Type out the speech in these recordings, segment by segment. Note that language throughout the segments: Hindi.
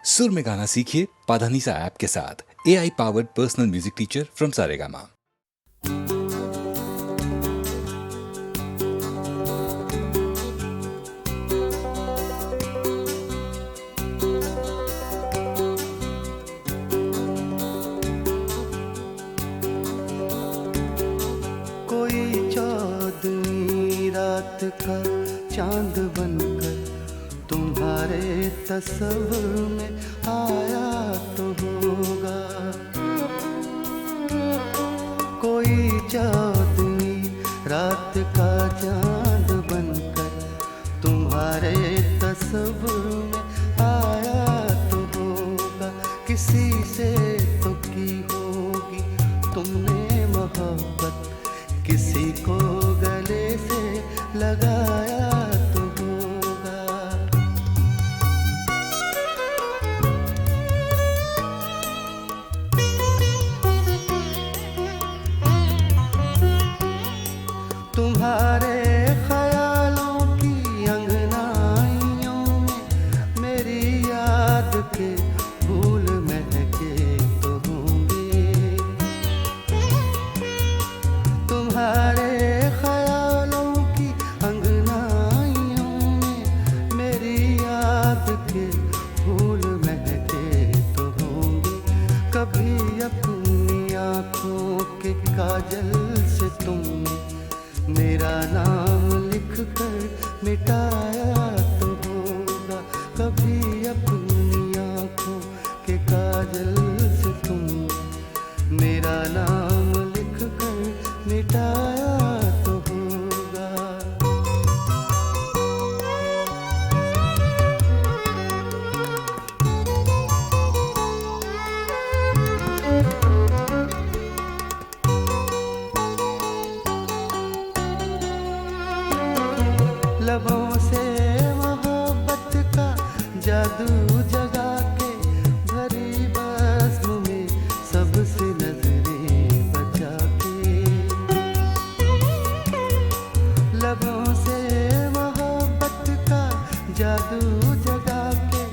सुर में गाना सीखिए पाधानीसा ऐप के साथ। AI powered personal music teacher from Saregama. कोई चौदहवीं रात का चांद बनकर तुम्हारे तस्वीर में आया तो होगा। कोई चौदहवीं रात का चांद बनकर तुम्हारे तस्वीर में आया तो होगा। किसी से तो की होगी तुमने मोहब्बत, किसी को गले से लगाया तो होगा। तुम्हारे ख्यालों की अंगनाइयों में मेरी याद के फूल महके तो होंगे। तुम्हारे ख्यालों की अंगनाइयों में मेरी याद के फूल महके तो होंगे। कभी अपनी आँखों के काजल से तुमने मेरा नाम लिख कर मिटाया तो होगा। कभी अपनी आँखों के काजल से तुमने मेरा नाम लिख कर मिटाया तो होगा। लबों से मोहब्बत का जादू जगा के भरी बज़्म में सबसे नजरें बचा के। लबों से मोहब्बत का जादू जगा के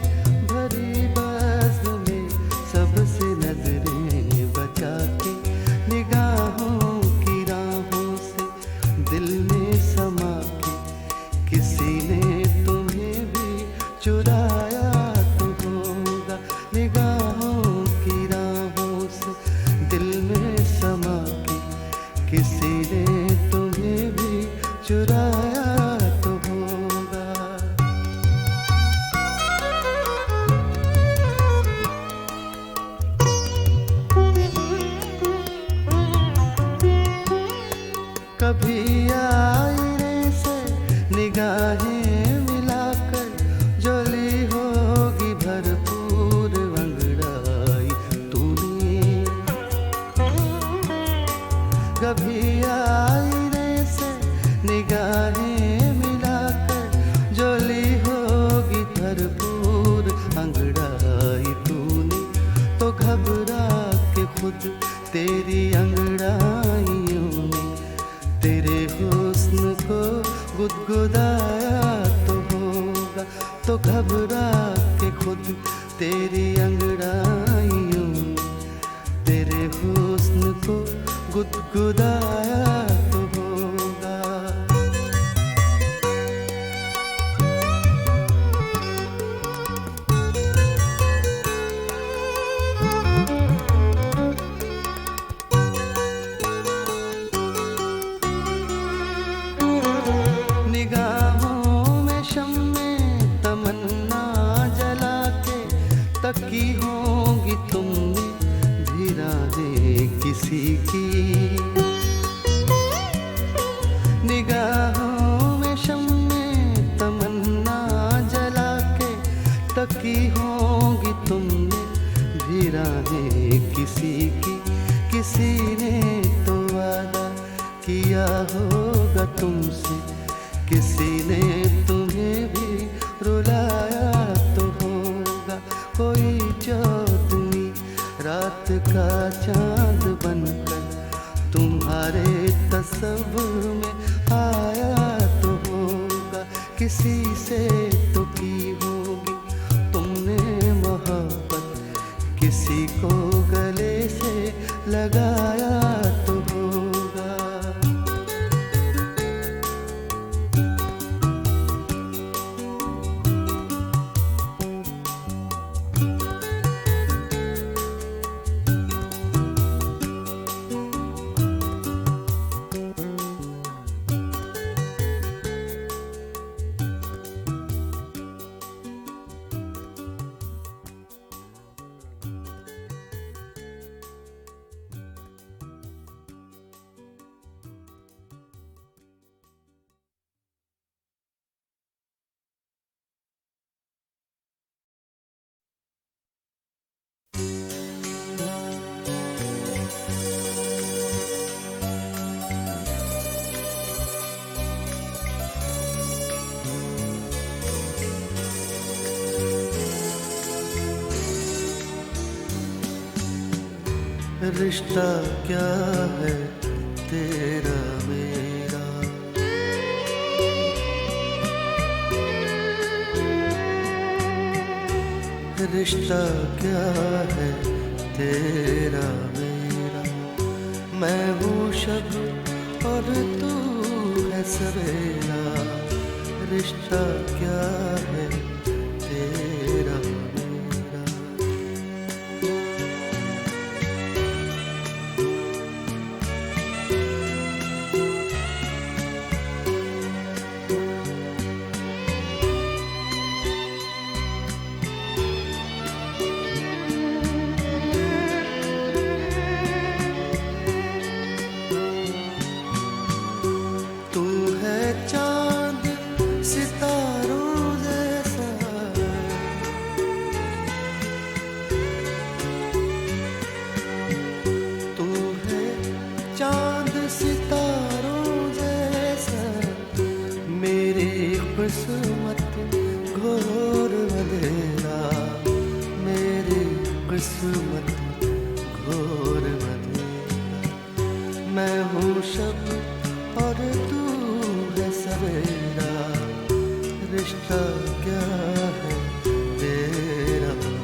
भरी बज़्म में सबसे नजरें बचा के। निगाहों की राहों से दिल में समा के किसी ने तुम्हें भी चुराया तो होगा। निगाहों की राहों से दिल में समा के किसी ने तुम्हें भी चुराया तो होगा। कभी आईने से निगाहें मिलाकर जोली होगी भरपूर अंगड़ाई तूने। कभी आईने से निगाहें मिलाकर जोली होगी भरपूर अंगड़ाई तूने। तो घबरा के खुद तेरी अंगड़ाइयों ने तेरे हुस्न को गुदगुदाया तो होगा। तो घबरा के खुद तेरी अंगड़ाइयों ने तेरे हुस्न को गुदगुदाया तो होगा। निगाहों में शम्मे तमन्ना जला के तकी होगी तुमने भिरा दे किसी की। निगाहों में शम्मे तमन्ना जला के तकी होगी तुमने भिरा दे किसी की। किसी ने तो वादा किया होगा तुमसे, किसी ने तुम्हें भी रुलाया तो होगा। कोई चौदहवीं रात का चांद बनकर तुम्हारे तस्वीर में आया तो होगा। किसी से तो की होगी तुमने मोहब्बत, किसी को गले से लगाया तो होगा। रिश्ता क्या है तेरा मेरा, रिश्ता क्या है तेरा मेरा। मैं हूँ शब और तू है सवेरा, रिश्ता क्या है तेरा मेरा। तू है चांद सितारों जैसा, तू है चांद सितारों जैसा। मेरी किस्मत घोर अंधेरा, मेरी किस्मत घोर अंधेरा। मैं हूँ शब और तू है सवेरा, रिश्ता क्या है तेरा मेरा।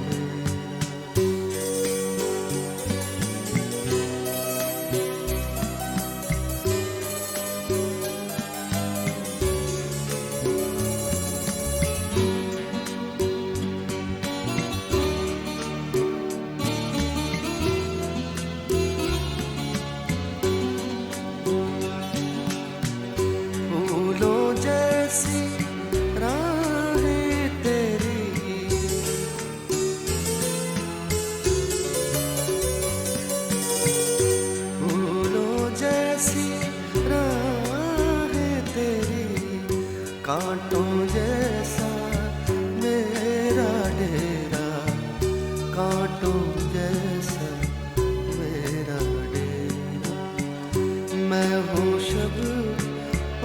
फूलों जैसी राहें तेरी, फूलों जैसी राहें तेरी। कांटों जैसा मेरा डेरा, कांटों जैसा मेरा डेरा। मैं हूँ शब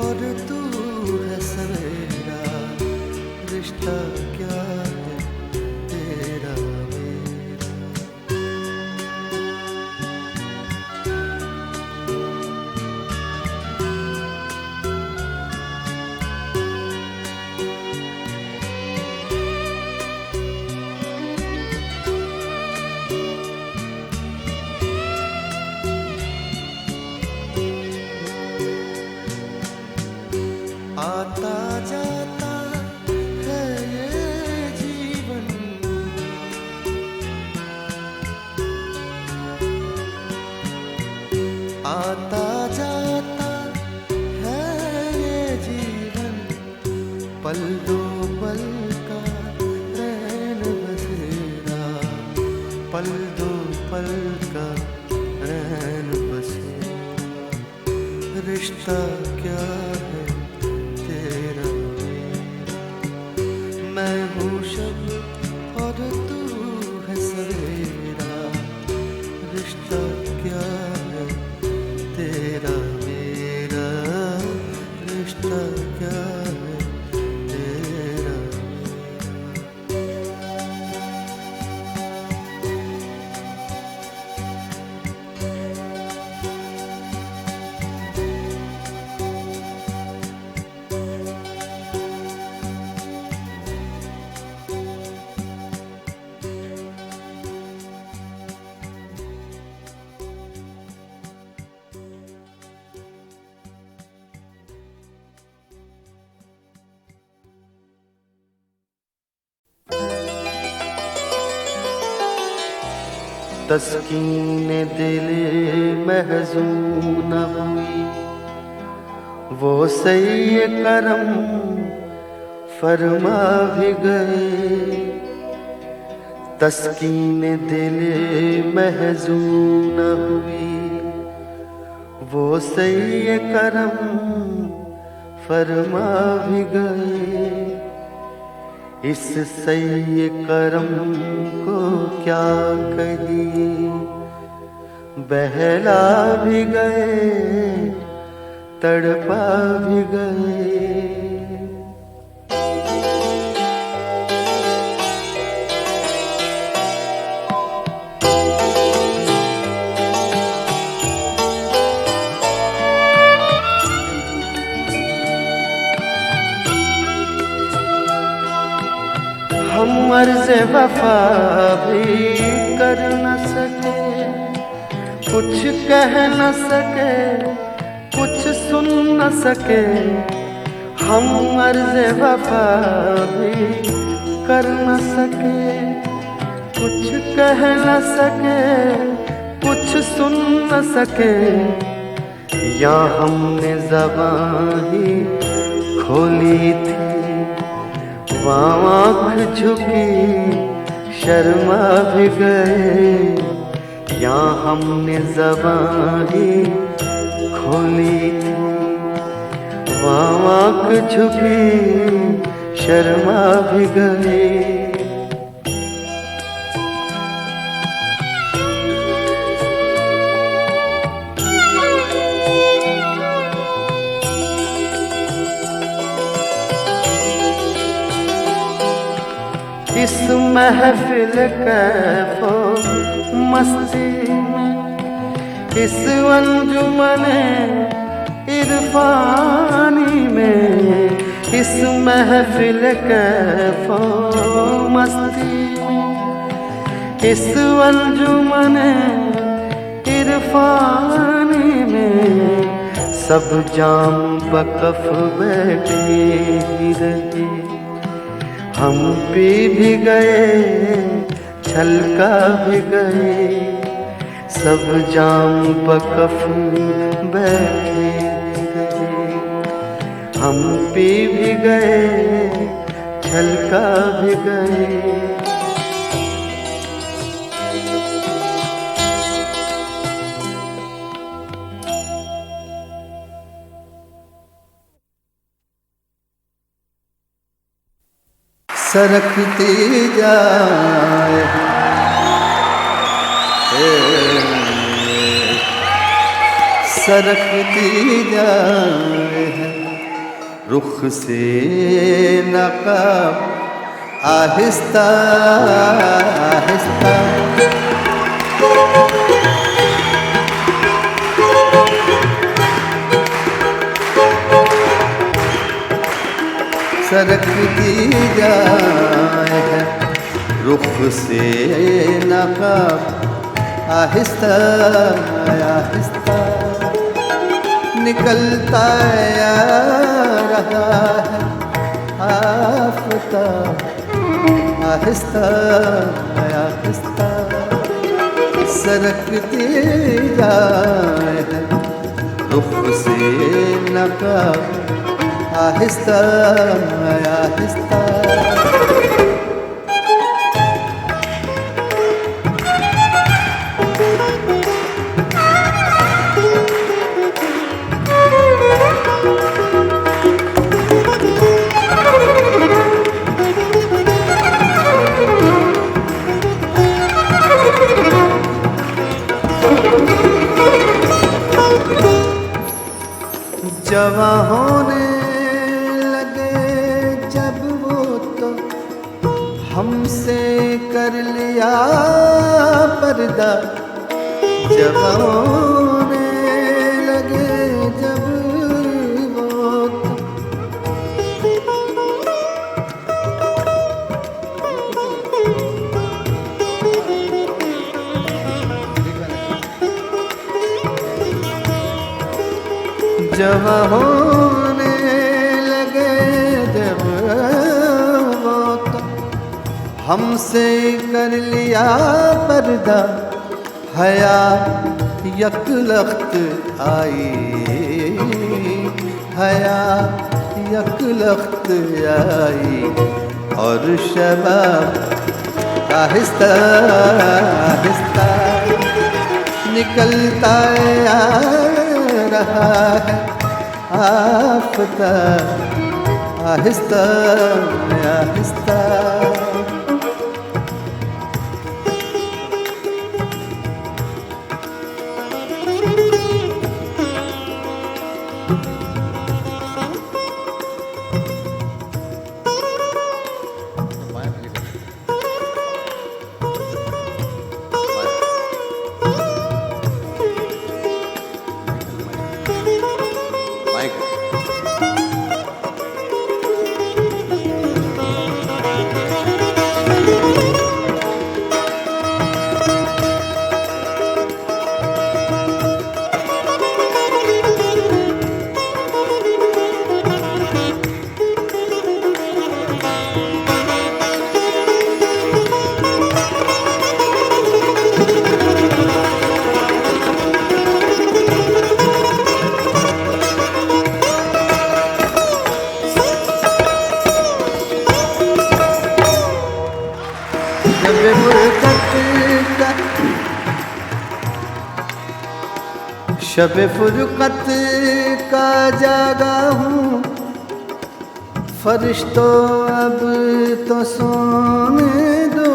और तू है सवेरा, रिश्ता क्या है तेरा मेरा। आता जाता है ये जीवन, आता जाता है ये जीवन। पल दो पल का रैन बसेरा, पल दो पल का रैन बसेरा। रिश्ता क्या है तेरा मेरा। मैं हूँ शब और तू है सवेरा, रिश्ता क्या है तेरा मेरा। रिश्ता क्या है तेरा मेरा। तस्कीन दिल महज़ून हुई, वो सही करम फरमा भी गए। तस्कीन दिल महज़ून हुई, वो सही करम फरमा भी गए। इस सही करम को क्या कहिए, बहला भी गए तड़पा भी गए। हम अर्ज़ वफा भी कर न सके, कुछ कह न सके, कुछ सुन न सके। हम अर्ज़ वफा भी कर न सके, कुछ कह न सके, कुछ सुन न सके। या हमने ज़बान ही खोली थी, आँख झुकी शर्मा भी गए। या हमने ज़बान ही खोली थी, आँख झुकी शर्मा भी गए। इस महफिल कैफो मस्ती में, इस अंजुमने इरफानी में, इस महफिल कैफो मस्ती में, इस अंजुमने इरफानी में, सब जाम बकफ बैठे ही रहे। हम पी भी गए छलका भी गए, सब जाम बकफ बैठे गए। हम पी भी गए छलका भी गए। सरकती जाए सरकती जाए रुख से नकाब आहिस्ता आहिस्ता। सरकती जाए रुख से नकाब आहिस्ता आहिस्ता। निकलता रहा है आफ़ताब आहिस्ता आहिस्ता। सरकती जाए रुख से नकाब आहिस्ता आहिस्ता। जवां होने लगे जब वो तो हमसे कर लिया पर्दा। जवां होने लगे जब वो तो जवां होने लगे जब वो तो हमसे कर लिया पर्दा। हया यकलख्त आई, हया यकलख्त आई, और शबाब आहिस्ता आहिस्ता निकलता आ रहा है। आफताब आहिस्ता आहिस्ता। शब फुरकत का जागा हूँ, फरिश्तों अब तो सोने दो।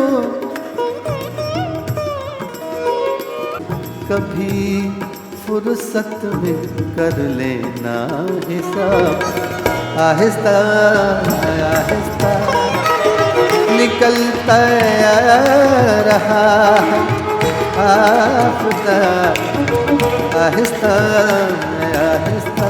कभी फुर्सत में कर लेना हिसाब, आहिस्ता आहिस्ता निकलता रहा है। आफताब आहिस्ता आहिस्ता।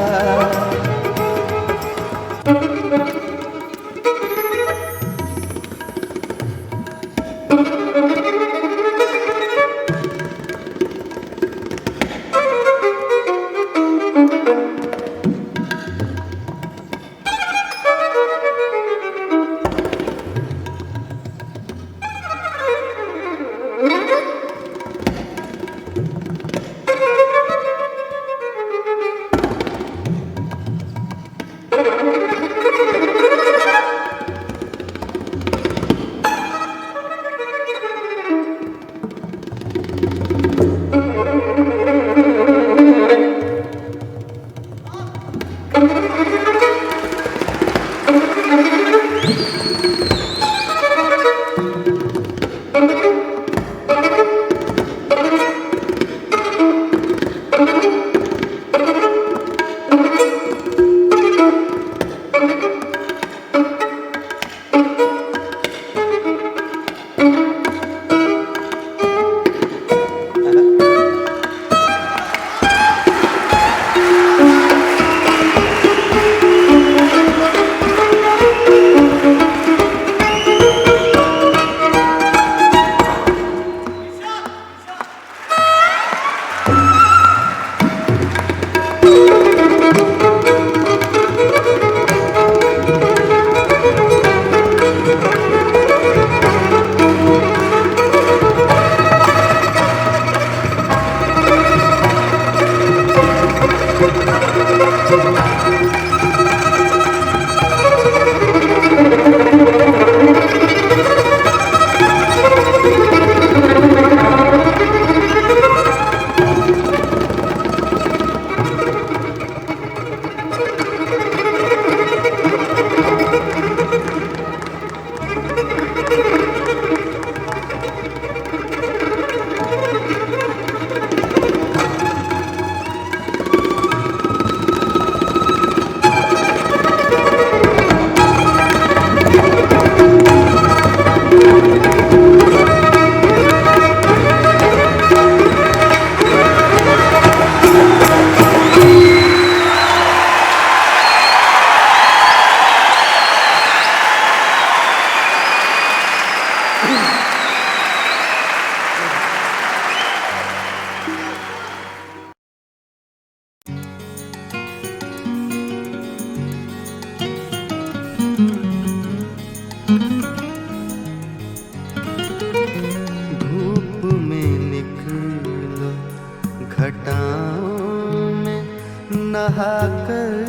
नहा कर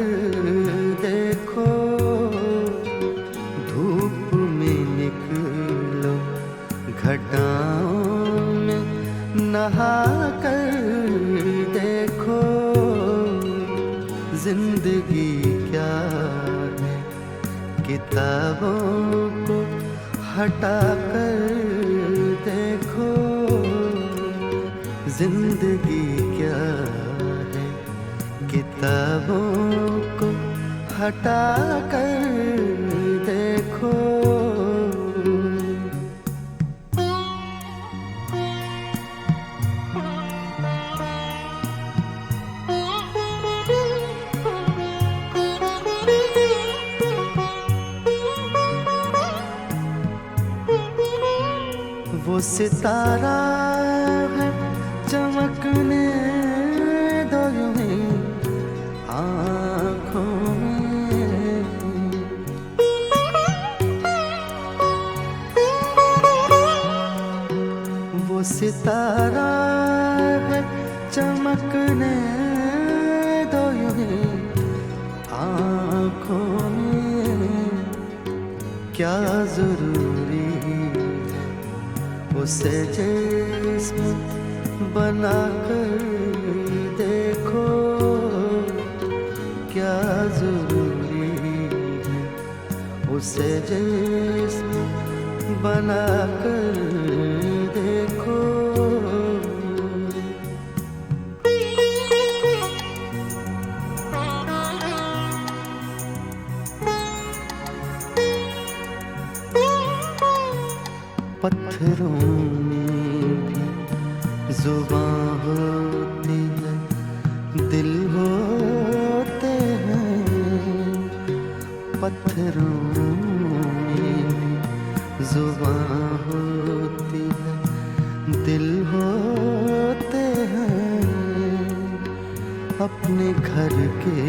देखो, धूप में निकलो, घटाओं में नहा कर देखो। जिंदगी क्या है, किताबों को हटा कर देखो। जिंदगी क्या है, किताबों को हटा कर देखो। वो सितारा है चमकने दो यूं ही आँखों में। वो सितारा है चमकने दो यूं ही आँखों में। क्या जरूरी उसे जिस्म बना कर देखो। क्या जरूरी है उसे जिस्म बना कर देखो। पत्थरों में भी जुबां होती है, दिल होते हैं। पत्थरों में भी जुबां होती है, दिल होते हैं। अपने घर के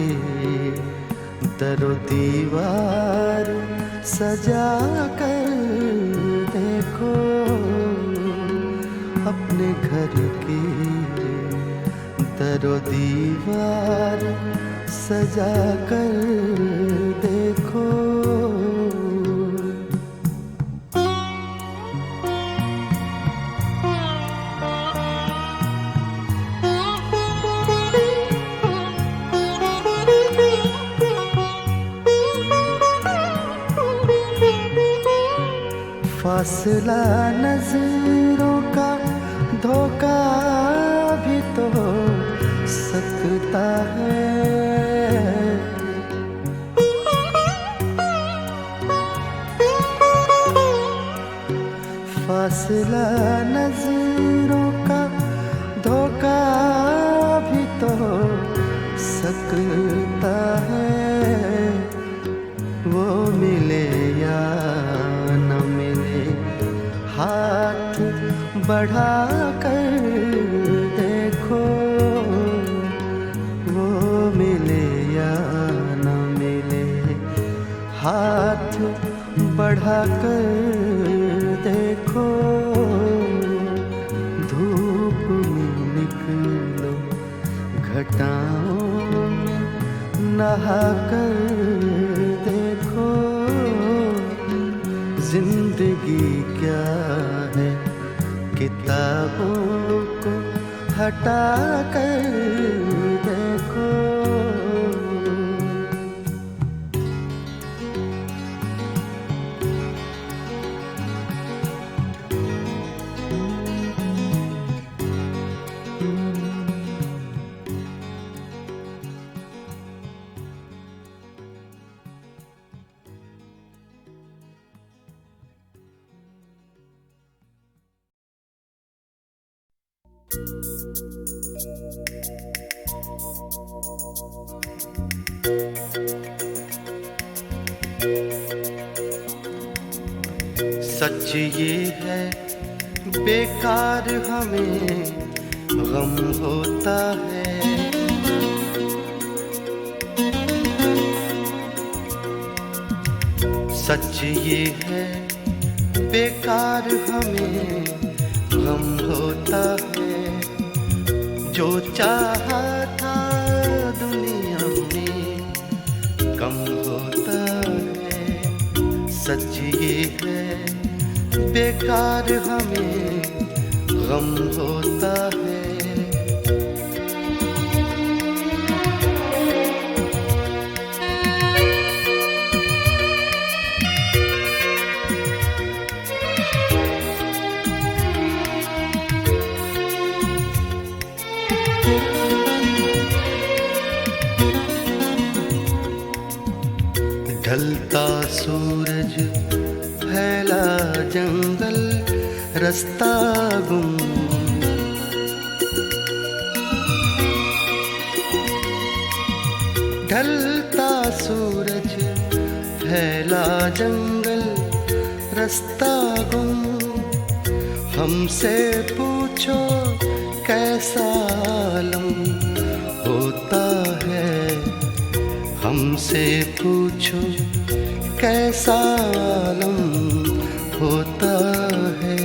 दरो दीवार सजा कर देखो। अपने घर की दरो दीवार सजा कर देखो। फासला नजरों का धोखा भी तो हो सकता है। फासला नजरों का धोखा भी तो हो सकता है। वो मिले या न मिले, हाथ बढ़ा कर देखो। वो मिले या न मिले, हाथ बढ़ा कर देखो। धूप में निकलो, घटाओं में नहा कर देखो। जिंदगी क्या है, किताबों को हटा कर देखो। सच ये है बेकार हमें गम होता है। सच ये है बेकार हमें गम होता है। जो चाहा था दुनिया बेकार हमें गम होता है। ढलता सूरज, फैला जंगल, रास्ता गुम। ढलता सूरज, फैला जंगल, रास्ता गुम। हमसे पूछो कैसा आलम होता है, हमसे पूछो कैसा आलम होता है।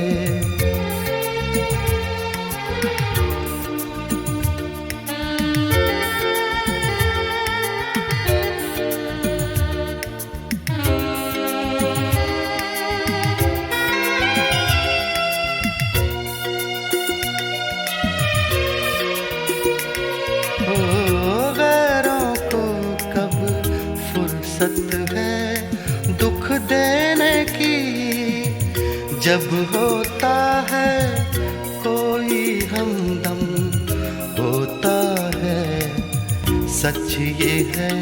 दुख देने की जब होता है कोई हमदम होता है। सच ये है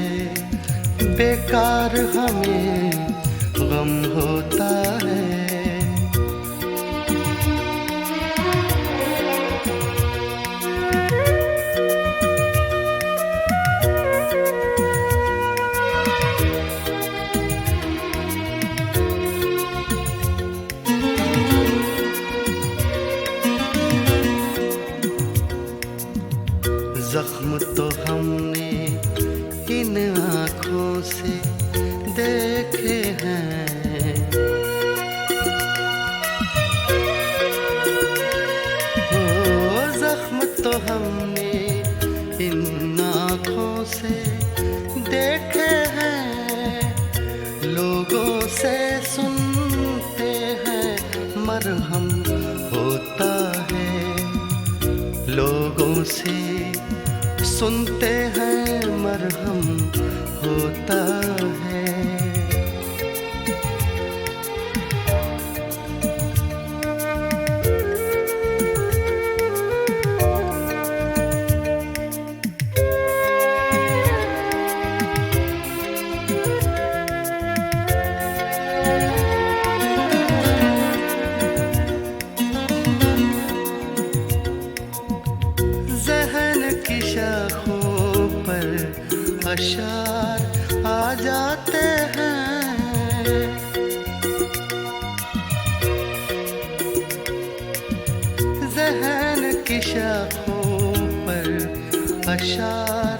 बेकार हमें गम होता है। जख्म तो हमने इन आँखों से देखे हैं, ओ जख्म तो हमने इन आँखों से देखे हैं। लोगों से सुनते हैं मरहम होता है, लोगों से सुनते हैं मरहम होता है। अशार आ जाते हैं, ज़हन की शाखों पर अशार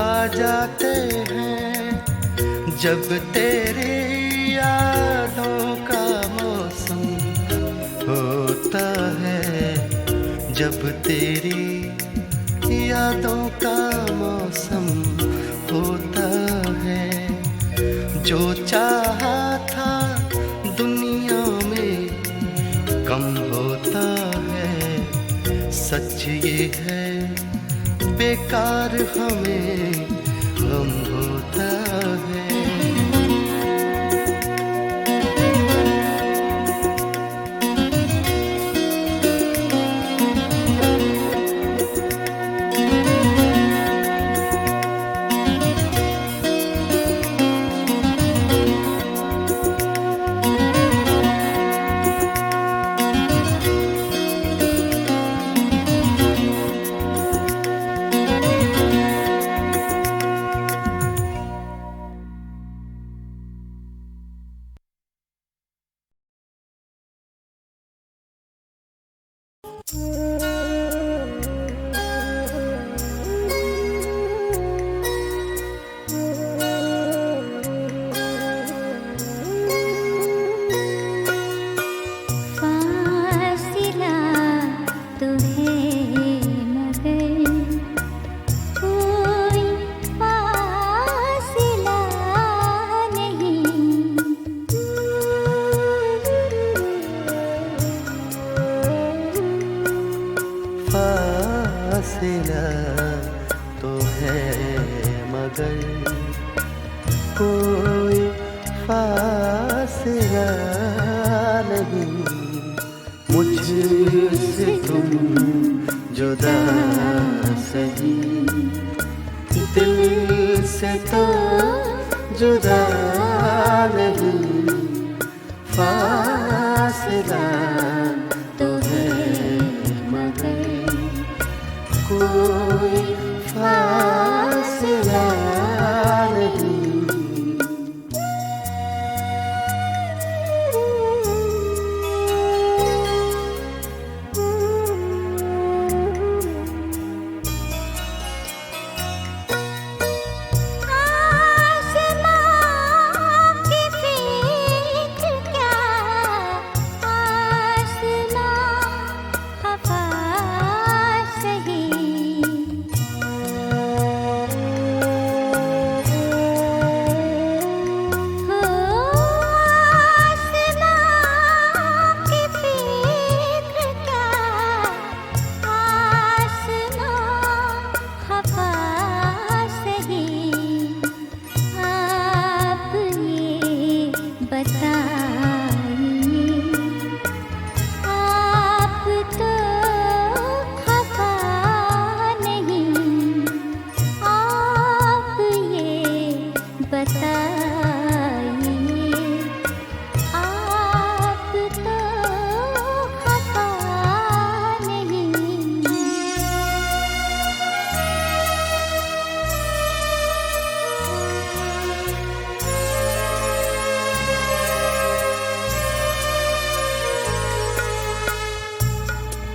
आ जाते हैं। जब तेरी यादों का मौसम होता है, जब तेरी यादों का मौसम होता है। जो चाहा था दुनिया में कम होता है। सच ये है बेकार हमें गम होता है। फासला तो है मगर कोई फासला नहीं। मुझसे तुम जुदा सही, दिल से तो जुदा नहीं। फासला तो है मगर कोई फासला नहीं।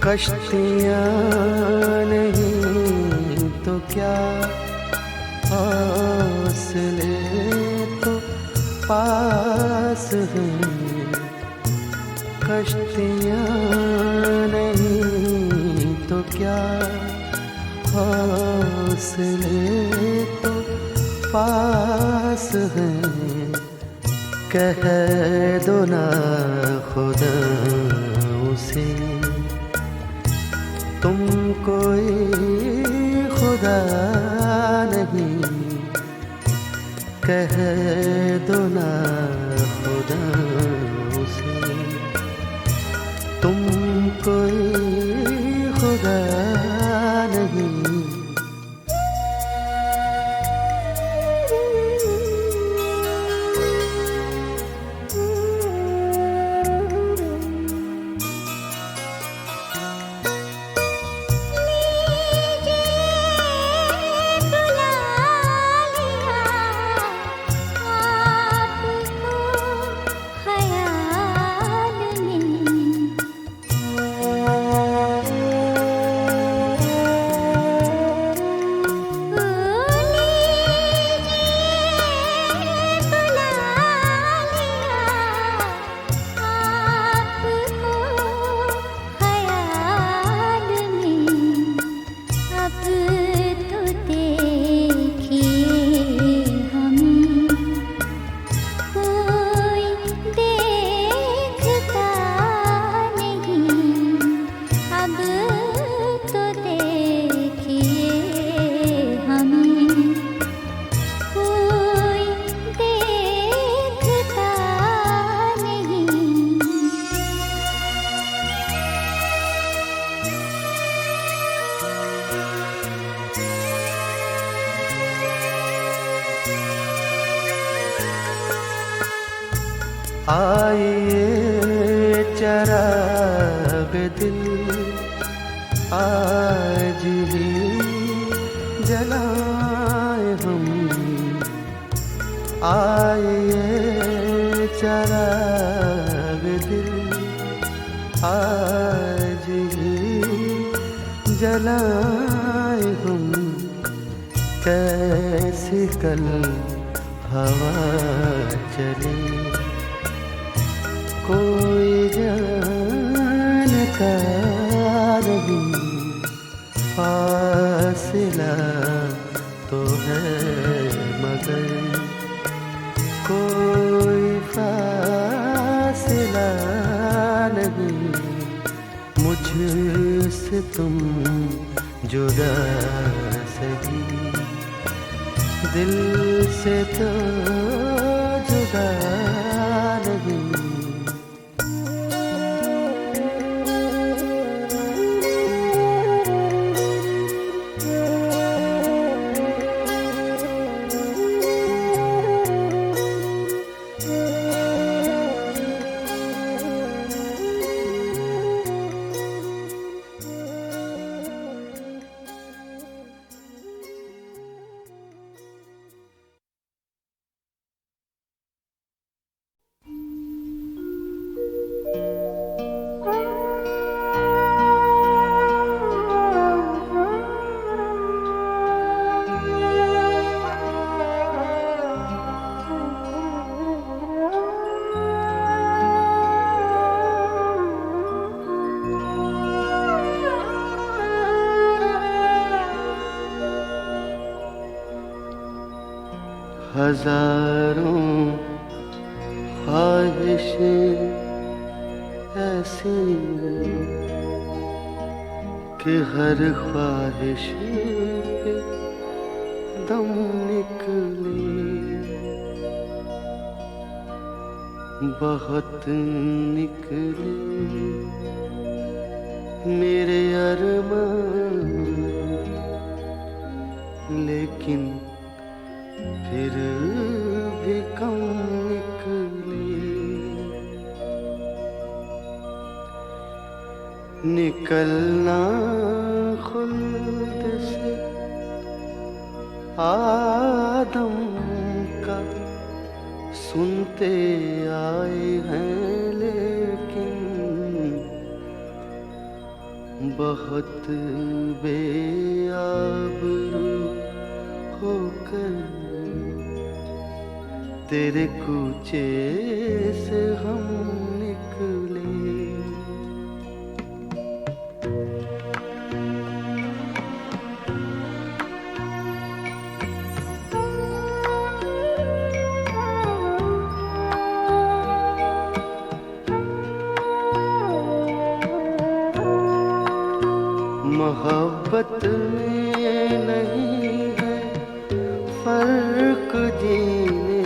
कश्तियाँ नहीं तो क्या, हौसले तो पास हैं। कश्तियाँ नहीं तो क्या, हौसले तो पास हैं। कह दो ना खुदा उसे तुम कोई खुदा नहीं। कह दो ना खुदा उसे तुम कोई खुदा नहीं। आइए चराग दिल आज ही जलाए हम। आइए चराग दिल आज ही जलाए हम। कैसी कल हवा चले कोई जानता नहीं। फासला तो है मगर कोई फासला नहीं। मुझ से तुम जुदा सही, दिल से तो जुदा नहीं। हजारों ख्वाहिशें ऐसी कि हर ख्वाहिश पे दम निकले, बहुत निकले मेरे अरमान, लेकिन फिर भी कम निकले। निकलना खुल्द से आदम का सुनते आए हैं, लेकिन बहुत बेआबरू होकर तेरे कूचे से हम निकले। मोहब्बत में नहीं है फर्क जीने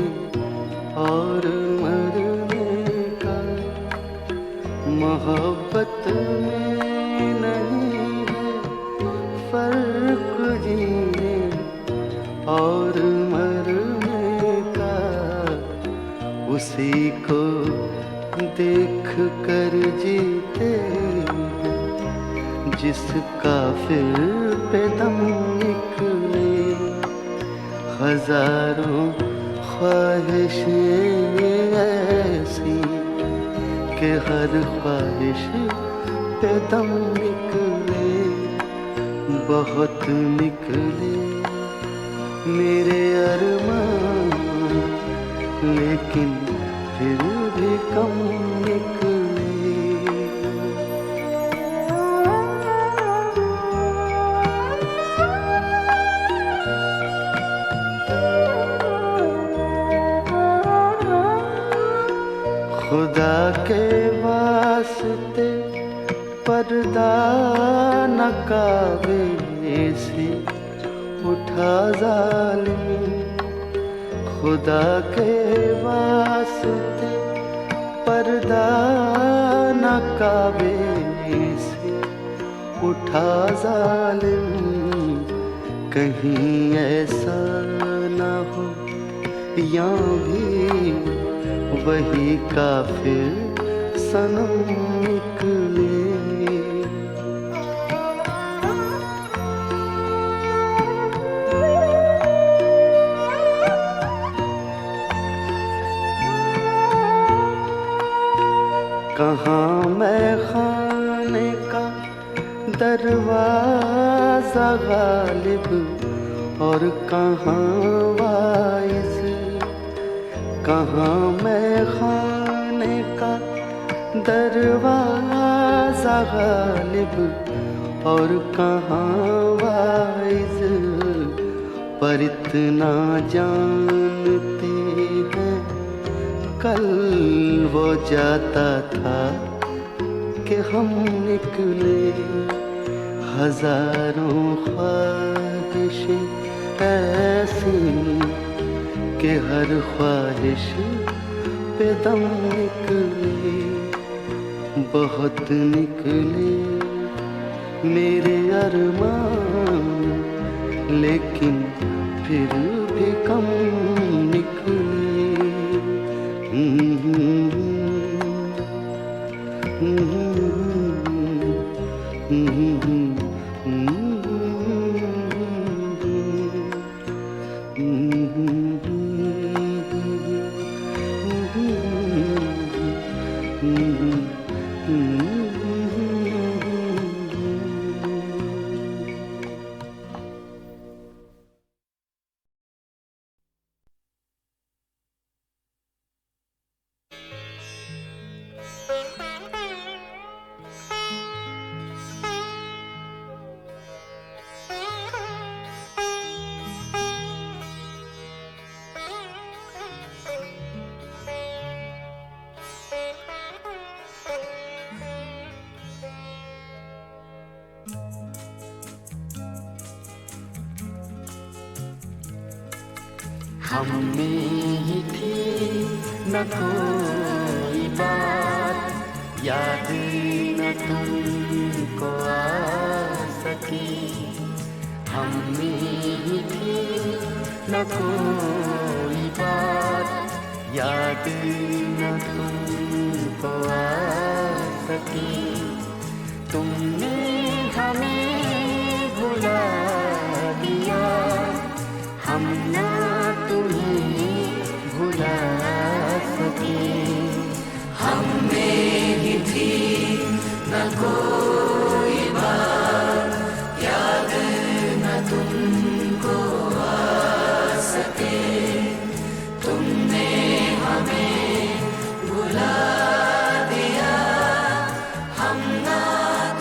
और मरने का, मोहब्बत में नहीं है फर्क जीने और मरने का। उसी को देख कर जीते जिसका फिर पे दम निकले। हजारों ख्वाहिशें ऐसी कि हर ख्वाहिश पे दम निकले, बहुत निकले मेरे अरमान, लेकिन फिर भी कम निकले। खुदा के वास्ते पर्दा न काबे से उठा जालिम, खुदा के वास्ते पर्दा न काबे से उठा जालिम। कहीं ऐसा न हो या भी वही काफिर सनम निकले। कहाँ मैं खाने का दरवाजा गालिब और कहाँ वाइज, कहाँ मैं खाने का दरवाजा गालिब और कहाँ वाइज। पर इतना जानते हैं कल वो जाता था के हम निकले, हजारों ख्वाहिशें ऐसी कि हर ख्वाहिश पे दम निकले। बहुत निकले मेरे अरमान, लेकिन फिर भी कम निकले। हमने ही थी न कोई बात, याद न तुमको आ सकी। हमने ही थी न कोई बात, याद न तुमको आ सकी। तुमने हमें भुला दिया, हम ना तुम्हें भुला सके। हमने ही थी न कोई बात, याद न तुमको आ सके। तुमने हमें भुला दिया, हम ना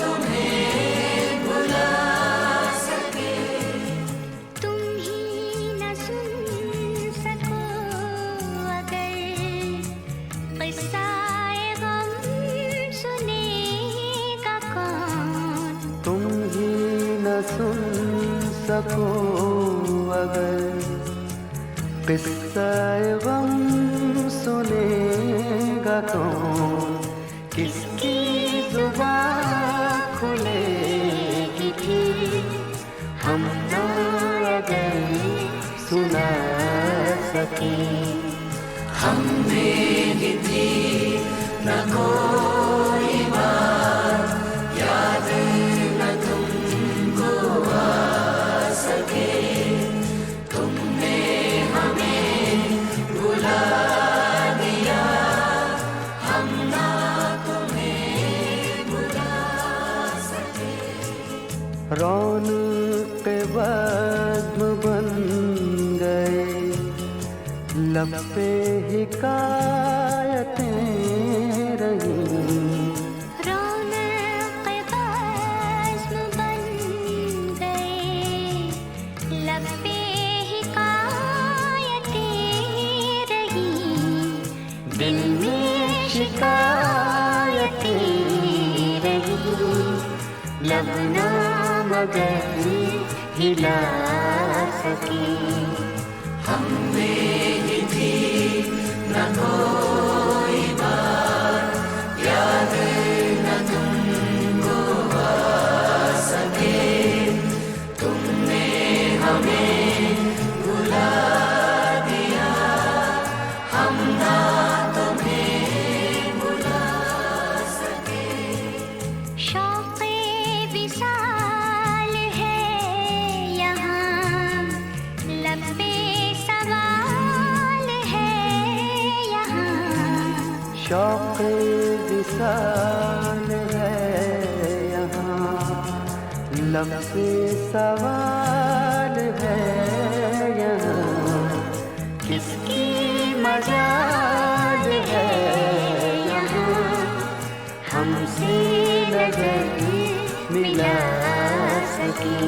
तुम्हें भुला सके। तुम ही न सुन सको अगर किस्सा-ए गम सुनेगा कौन। तुम ही न सुन सको अगर किस्सा-ए गम सुनेगा कौन। किसकी जुबान खुलेगी फिर, हम ना अगर सुना सके। हमने ही थी न कोई बात, याद न तुमको आ सके। तुमने हमें भुला दिया, हम ना तुम्हें भुला सके। रौनक़ बज़्म बन गए, लब पे हिकायतें रहीं। रौनक़ बज़्म बन गए, लब पे हिकायतें रहीं। दिल में शिकायतें रहीं, लब ना मगर हिला सकी। हमने ही थी न कोई बात, याद न तुमको आ सके। तुमने हमें भुला दिया, हम ना तुम्हें भुला सके। शौक़े विसाल है यहाँ, लब पे सवाल है यहाँ। शौक़ विसाल है यहाँ, लब पे सवाल है यहाँ। किसकी मजाल है यहाँ, हमसे नजर मिला सकी।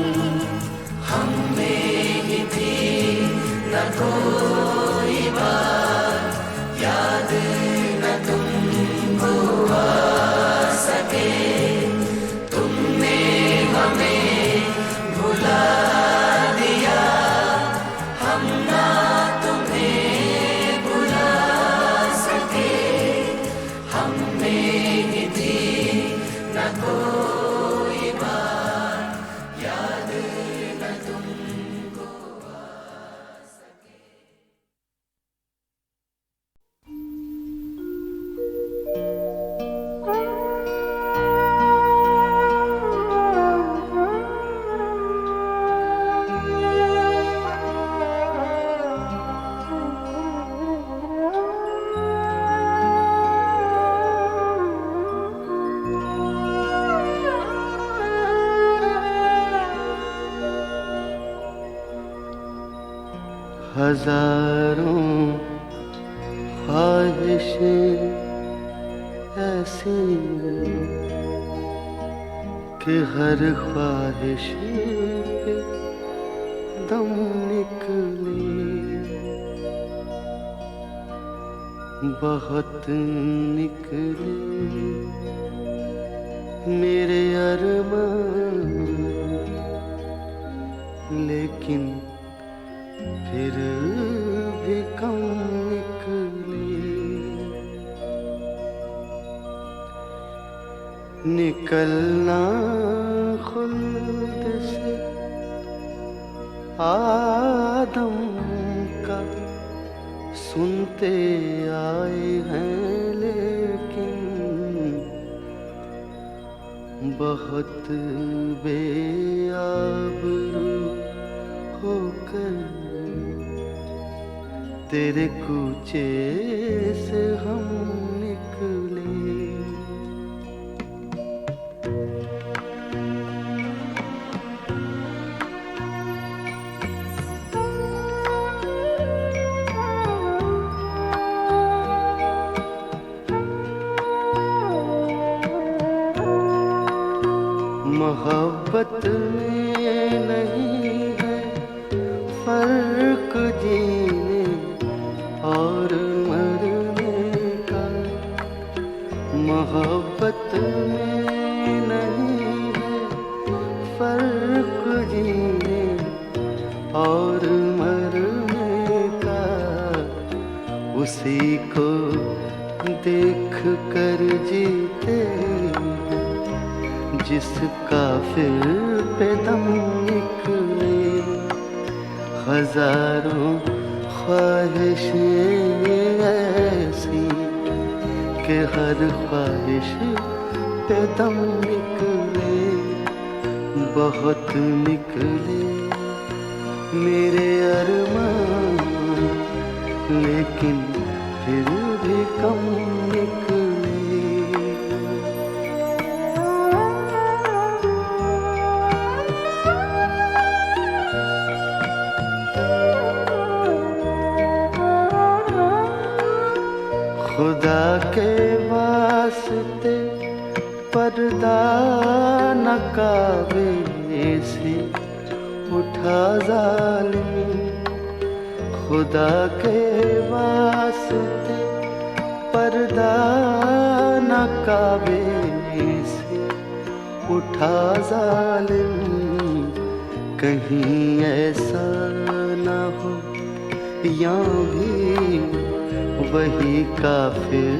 हमने ही थी न कोई बात, याद न तुमको आ सके। हजारों ख्वाहिशें ऐसी कि हर ख्वाहिश पे दम निकले, बहुत निकले मेरे अरमान, लेकिन फिर भी कम निकले। निकलना खुल्द से आदम का सुनते आए हैं, लेकिन बहुत बेआबरू होकर तेरे कूचे से हम निकले। मोहब्बत में नहीं है फर्क जीने और मरने का, मोहब्बत में नहीं है फर्क जीने और मरने का। उसी को देख कर जीते जिसका फिर पे दम निकले। हजारों ख्वाहिशें ऐसी कि हर ख्वाहिश पे दम निकले, बहुत निकले मेरे अरमान, लेकिन फिर भी कम निकले। खुदा के वास्ते पर्दा न काबे से उठा जालिम, खुदा के वास्ते पर्दा न काबे से उठा जालिम। कहीं ऐसा न हो या भी वही काफिर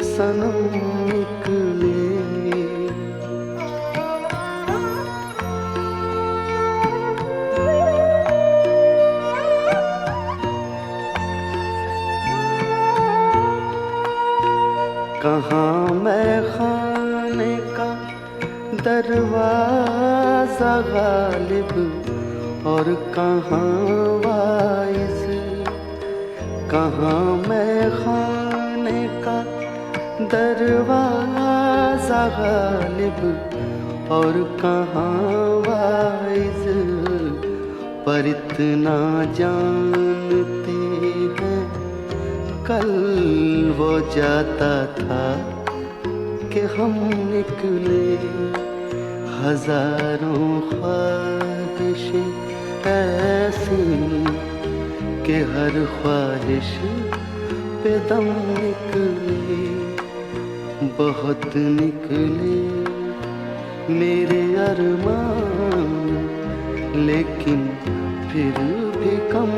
सनम निकले। कहाँ मैं खाने का दरवाजा गालिब और कहाँ वाइज, कहाँ मैं खाने का दरवाजा गालिब और कहाँ वाइज। पर इतना जानते हैं कल वो जाता था कि हम निकले। हजारों ख्वाहिशें ऐसी कि हर ख्वाहिश पे दम निकले, बहुत निकले मेरे अरमान, लेकिन फिर भी कम